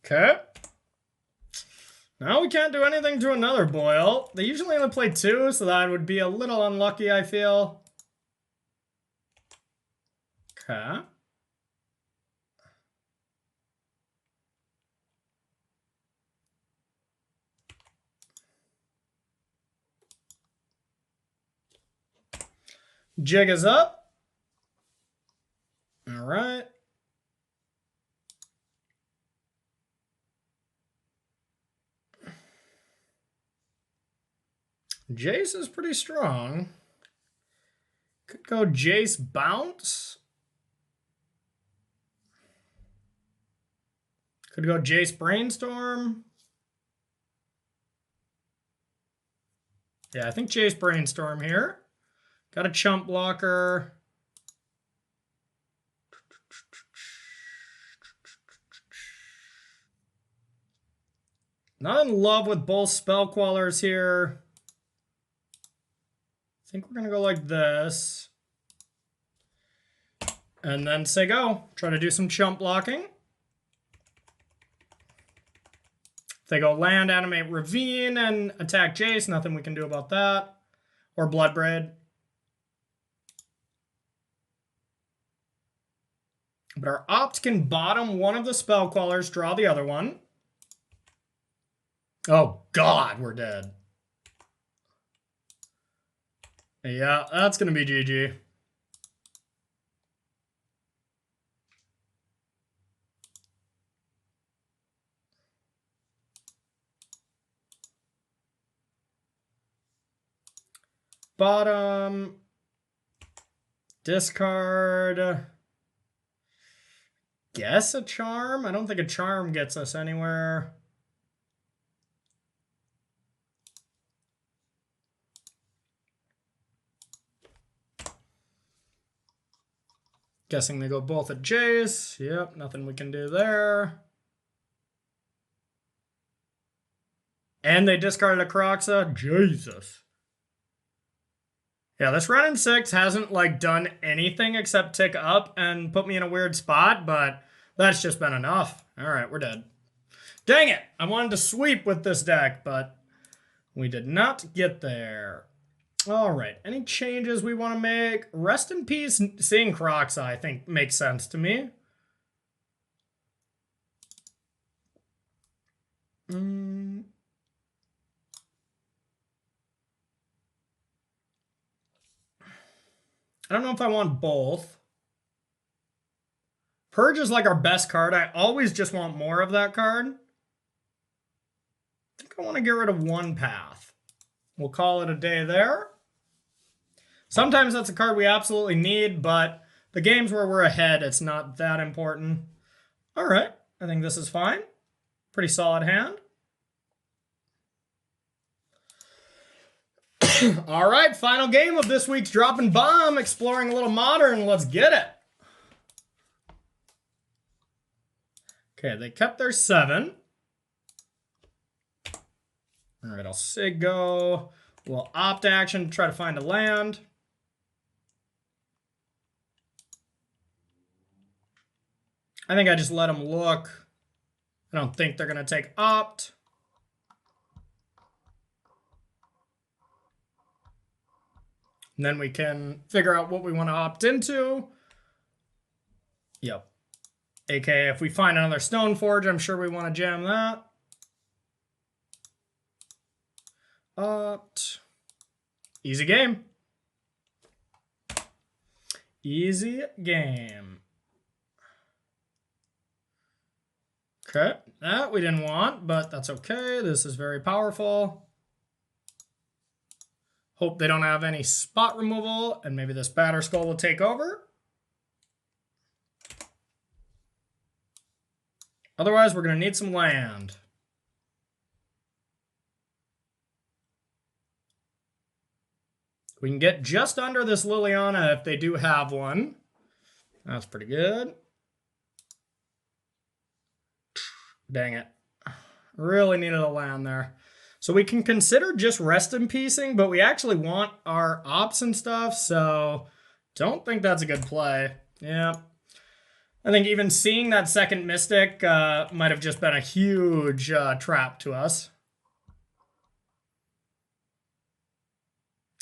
Okay. Now we can't do anything to another Boil. They usually only play 2, so that would be a little unlucky, I feel. Okay. Jig is up. All right. Jace is pretty strong. Could go Jace Bounce. Could go Jace Brainstorm. Yeah, I think Jace Brainstorm here. Got a chump blocker. Not in love with both Spell Quellers here. I think we're going to go like this. And then say go. Try to do some chump blocking. If they go land, animate Ravine, and attack Jace, nothing we can do about that. Or Bloodbraid. But our opt can bottom one of the Spell Quellers, draw the other one. Oh, God, we're dead. Yeah, that's going to be GG. Bottom. Discard. Guess a charm? I don't think a charm gets us anywhere. Guessing they go both at Jace. Yep, nothing we can do there. And they discarded a Croxa. Jesus. Yeah, this run in 6 hasn't like done anything except tick up and put me in a weird spot, but that's just been enough. All right, we're dead. Dang it! I wanted to sweep with this deck, but we did not get there. All right, any changes we want to make? Rest in peace, seeing Croxa, I think makes sense to me. I don't know if I want both. Purge is like our best card. I always just want more of that card. I think I want to get rid of one path. We'll call it a day there. Sometimes that's a card we absolutely need, but the games where we're ahead, it's not that important. All right, I think this is fine. Pretty solid hand. All right, final game of this week's Droppin Baums, exploring a little Modern. Let's get it. Okay, they kept their 7. All right, I'll Sig go. We'll opt action to try to find a land. I think I just let them look. I don't think they're going to take opt. And then we can figure out what we want to opt into. Yep. AKA, if we find another Stoneforge, I'm sure we want to jam that. Opt. Easy game. Easy game. Okay, that we didn't want, but that's okay. This is very powerful. Hope they don't have any spot removal, and maybe this Batter Skull will take over. Otherwise, we're going to need some land. We can get just under this Liliana if they do have one. That's pretty good. Dang it. Really needed a land there. So we can consider just rest in peacing, but we actually want our ops and stuff, so don't think that's a good play. Yeah. I think even seeing that second Mystic might have just been a huge trap to us.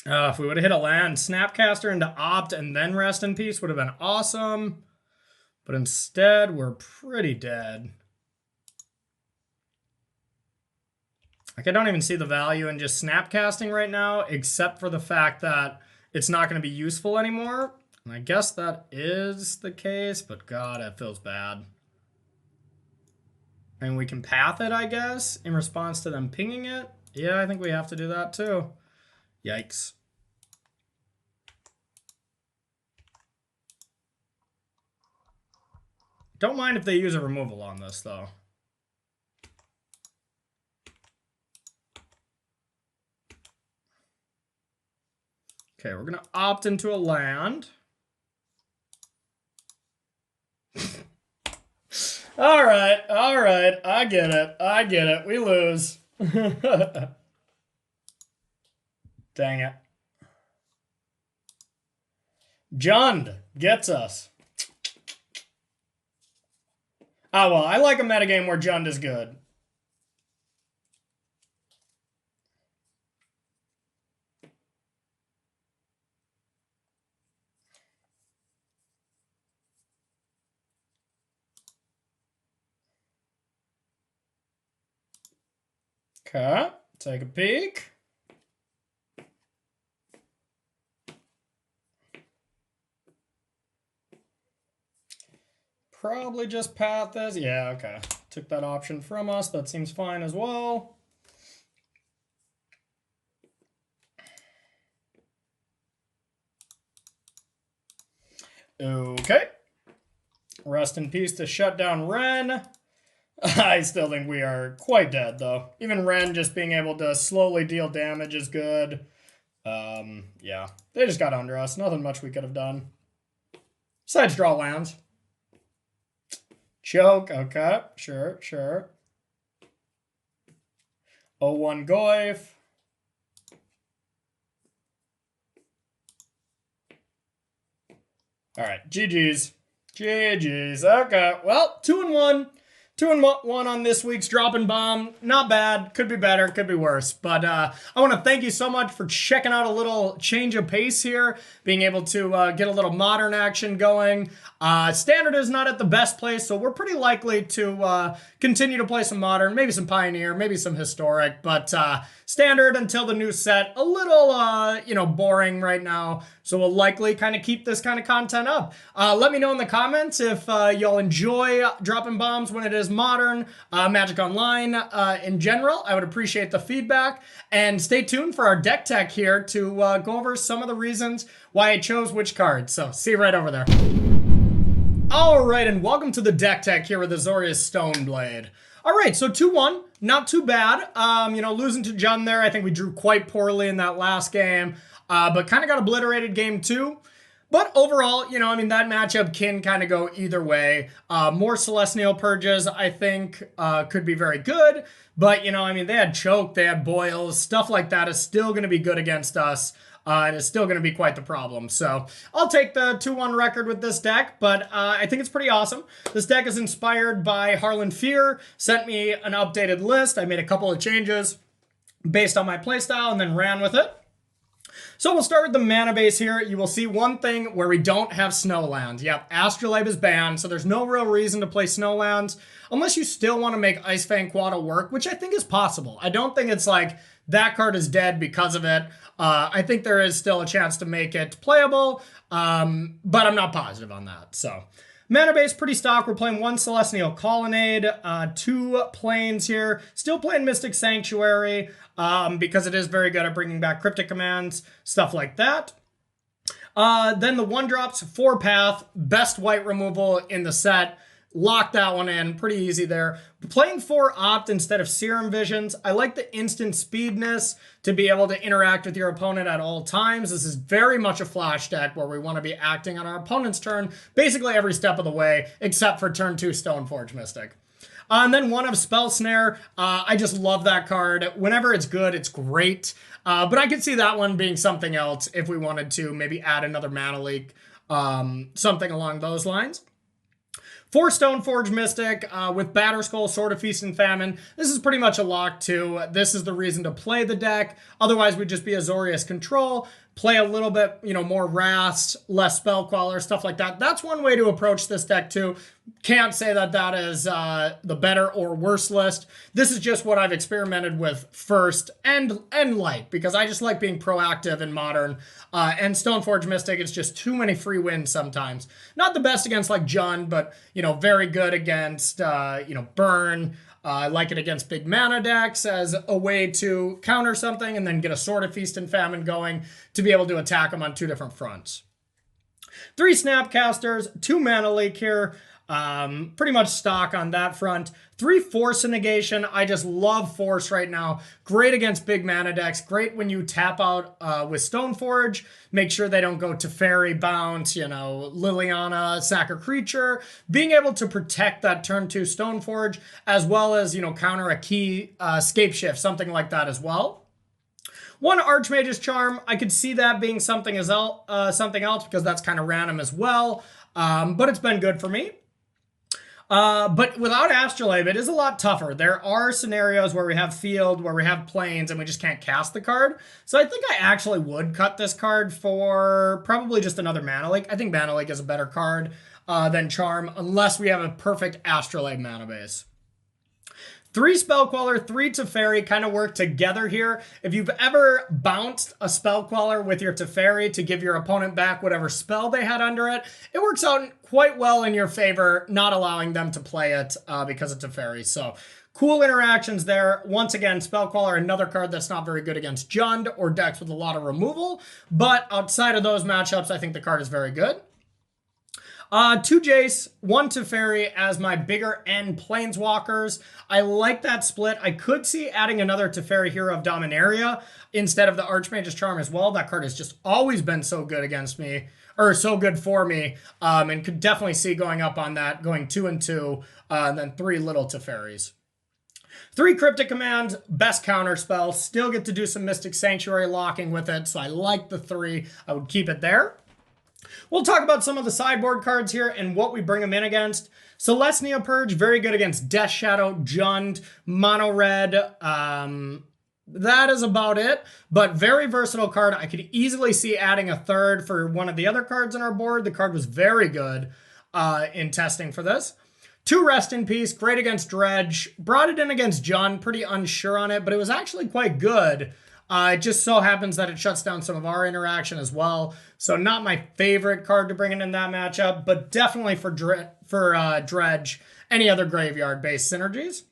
If we would have hit a land, Snapcaster into opt and then rest in peace would have been awesome. But instead, we're pretty dead. Like, I don't even see the value in just Snapcasting right now, except for the fact that it's not going to be useful anymore. And I guess that is the case, but God, it feels bad. And we can path it, I guess, in response to them pinging it. Yeah, I think we have to do that too. Yikes. Don't mind if they use a removal on this, though. Okay, we're going to opt into a land. All right. I get it. We lose. Dang it. Jund gets us. Oh, well, I like a metagame where Jund is good. Okay, take a peek. Probably just path this. Yeah, okay. Took that option from us. That seems fine as well. Okay. Rest in peace to shut down Ren. I still think we are quite dead, though. Even Ren just being able to slowly deal damage is good. Yeah. They just got under us. Nothing much we could have done. Besides draw lands. Choke. Okay. Sure, sure. 0-1 Goyf. Alright. GG's. GG's. Okay. Well, 2-1. 2-1 on this week's Droppin Bomb. Not bad. Could be better. Could be worse. But I want to thank you so much for checking out a little change of pace here. Being able to get a little modern action going. Standard is not at the best place, so we're pretty likely to continue to play some modern, maybe some Pioneer, maybe some Historic. But Standard until the new set, a little, boring right now. So we'll likely kind of keep this kind of content up. Let me know in the comments if y'all enjoy Droppin Bombs when it is modern, Magic Online in general. I would appreciate the feedback. And stay tuned for our deck tech here to go over some of the reasons why I chose which cards. So see you right over there. Alright, and welcome to the deck tech here with Azorius Stoneblade. Alright, so 2-1, not too bad. Losing to Jund there, I think we drew quite poorly in that last game, but kind of got obliterated game 2. But overall, that matchup can kind of go either way. More Celestial Purges, I think, could be very good. But, they had Choke, they had Boils, stuff like that is still going to be good against us. And it's still going to be quite the problem. So I'll take the 2-1 record with this deck, but I think it's pretty awesome. This deck is inspired by Harlan Fear, sent me an updated list. I made a couple of changes based on my playstyle and then ran with it. So we'll start with the mana base here. You will see one thing where we don't have Snowlands. Yep, Astrolabe is banned, so there's no real reason to play Snowlands unless you still want to make Icefang Quada work, which I think is possible. I don't think it's like that card is dead because of it. I think there is still a chance to make it playable, but I'm not positive on that. So mana base, pretty stock. We're playing 1 Celestial Colonnade, 2 Plains here. Still playing Mystic Sanctuary because it is very good at bringing back Cryptic Commands, stuff like that. Then the 1-drops, 4 Path, best white removal in the set. Lock that one in, pretty easy there. Playing 4 Opt instead of Serum Visions. I like the instant speedness to be able to interact with your opponent at all times. This is very much a flash deck where we want to be acting on our opponent's turn basically every step of the way, except for turn 2 Stoneforge Mystic. And then 1 of Spell Snare. I just love that card. Whenever it's good, it's great. But I could see that one being something else if we wanted to maybe add another Mana Leak, something along those lines. 4 Stoneforge Mystic with Batterskull, Sword of Feast and Famine. This is pretty much a lock too. This is the reason to play the deck. Otherwise, we'd just be Azorius Control. Play a little bit, more Wrath, less Spell Queller, stuff like that. That's one way to approach this deck too. Can't say that that is the better or worse list. This is just what I've experimented with first and light, because I just like being proactive in Modern. And Stoneforge Mystic is just too many free wins sometimes. Not the best against like Jund, but very good against Burn. I like it against big mana decks as a way to counter something and then get a Sword of Feast and Famine going to be able to attack them on 2 different fronts. 3 Snapcasters, 2 Mana Leak here. Pretty much stock on that front. 3 Force Negation. I just love Force right now. Great against big mana decks. Great when you tap out with Stoneforge. Make sure they don't go to Fairy, Bounce, Liliana, sack a creature. Being able to protect that turn 2 Stoneforge, as well as, counter a key Scape Shift, something like that as well. 1 Archmage's Charm. I could see that being something else because that's kind of random as well. But it's been good for me. But without Astrolabe, it is a lot tougher. There are scenarios where we have Field, where we have Plains, and we just can't cast the card. So I think I actually would cut this card for probably just another Mana Leak. I think Mana Leak is a better card than Charm, unless we have a perfect Astrolabe mana base. 3 Spell Queller, 3 Teferi kind of work together here. If you've ever bounced a Spell Queller with your Teferi to give your opponent back whatever spell they had under it, it works out quite well in your favor, not allowing them to play it because of Teferi. So cool interactions there. Once again, Spell Queller, another card that's not very good against Jund or decks with a lot of removal. But outside of those matchups, I think the card is very good. 2 Jace, 1 Teferi as my bigger end Planeswalkers. I like that split. I could see adding another Teferi Hero of Dominaria instead of the Archmage's Charm as well. That card has just always been so good against me, or so good for me, and could definitely see going up on that, going 2 and 2, and then 3 little Teferis. 3 Cryptic Commands, best counter spell. Still get to do some Mystic Sanctuary locking with it, so I like the 3. I would keep it there. We'll talk about some of the sideboard cards here and what we bring them in against. Selesnya Purge, very good against Death Shadow, Jund, Mono Red. That is about it, but very versatile card. I could easily see adding a 3rd for one of the other cards on our board. The card was very good in testing for this. 2 Rest in Peace, great against Dredge. Brought it in against Jund, pretty unsure on it, but it was actually quite good. It just so happens that it shuts down some of our interaction as well. So not my favorite card to bring in that matchup, but definitely for Dredge, any other graveyard-based synergies.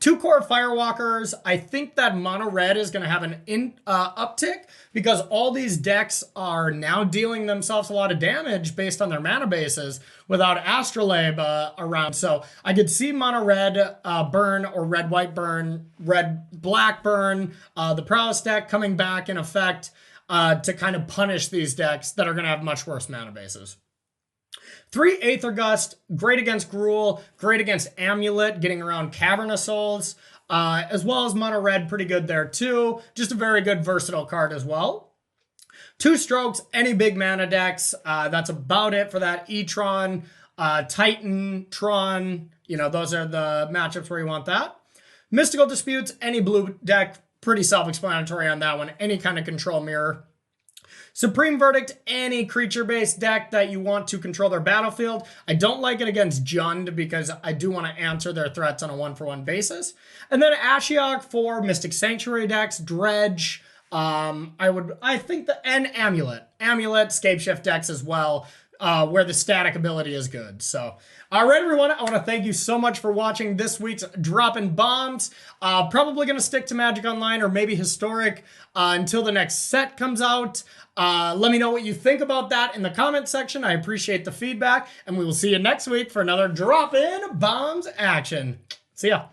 2 Core Firewalkers. I think that Mono Red is going to have an uptick because all these decks are now dealing themselves a lot of damage based on their mana bases without Astrolabe around. So I could see Mono Red burn or Red White burn, Red Black burn, the Prowess deck coming back in effect to kind of punish these decks that are going to have much worse mana bases. 3 Aether Gust, great against Gruul, great against Amulet, getting around Cavernous Souls, as well as Mono Red, pretty good there too. Just a very good versatile card as well. 2 Strokes, any big mana decks. That's about it for that. E-Tron, Titan, Tron, those are the matchups where you want that. Mystical Disputes, any blue deck, pretty self-explanatory on that one. Any kind of control mirror. Supreme Verdict, any creature-based deck that you want to control their battlefield. I don't like it against Jund because I do want to answer their threats on a 1-for-1 basis. And then Ashiok for Mystic Sanctuary decks, Dredge, and Amulet, Scapeshift decks as well, where the static ability is good. So, all right, everyone, I want to thank you so much for watching this week's Droppin Baums. Probably going to stick to Magic Online or maybe Historic until the next set comes out. Let me know what you think about that in the comment section. I appreciate the feedback, and we will see you next week for another Droppin Baums action. See ya.